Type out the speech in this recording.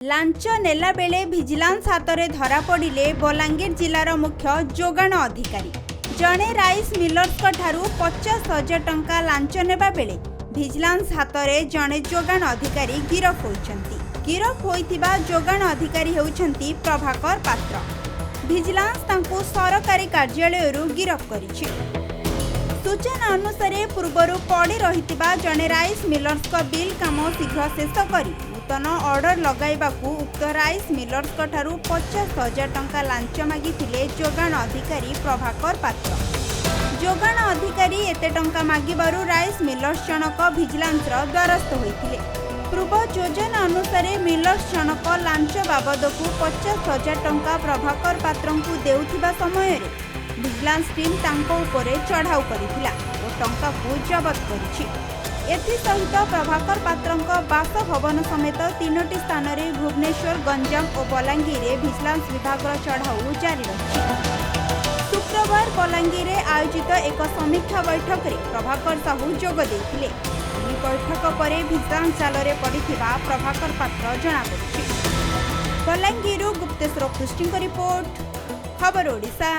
Launch नेला बेले vigilance हाथ में धरा पड़े बलांगीर जिलार मुख्य जोगाण अधिकारी। जड़े राइस मिलर्स ठारू 50,000 टंका लांच नेबा बेले भिजिलांस हाथ में जड़े जोगाण अधिकारी गिरफ होइछंती। गिरफ होइतिबा जोगाण अधिकारी हेउछंती प्रभाकर पात्र। भिजिलांस तांको सरकारी कार्यालय गिरफ करिछि। सूचना अनुसार पूर्वर पड़ी रहितिबा जड़े राइस मिलर्स का बिल काम शीघ्र शेष करी नूतन ऑर्डर लगाइबाकू उक्त राइस मिलर्स ठारू 50,000 टंका लांच मागिथिले जोगाण अधिकारी प्रभाकर पात्र। जोगाण अधिकारी एते टंका मागिबारु राइस मिलर्स जनक भिजिलांस द्वारस्थ होइथिले। पूर्व योजना अनुसार मिलर्स जनक लांच बाबदकू 50,000 टंका प्रभाकर पात्रंकू देउथिबा समय भिजिलांस टीम तांको उपरे चढ़ाऊ करिथिला और टंका को जबत करिछि। एथिसहित प्रभाकर पात्रंक बासभवन समेत 3टी स्थान में भुवनेश्वर, गंजाम और बलांगीर भिजिलांस विभाग चढ़ाऊ जारी रही। शुक्रवार बलांगीर आयोजित एक समीक्षा बैठक में प्रभाकर साहू जोग देथिले। ଏହି बैठक पर भिजिलांस जाल में पड़िथिबा प्रभाकर पात्र जଣାपड़िछि। बलांगीर गुप्तेश्वर पृष्टि रिपोर्ट, खबर ओडिशा।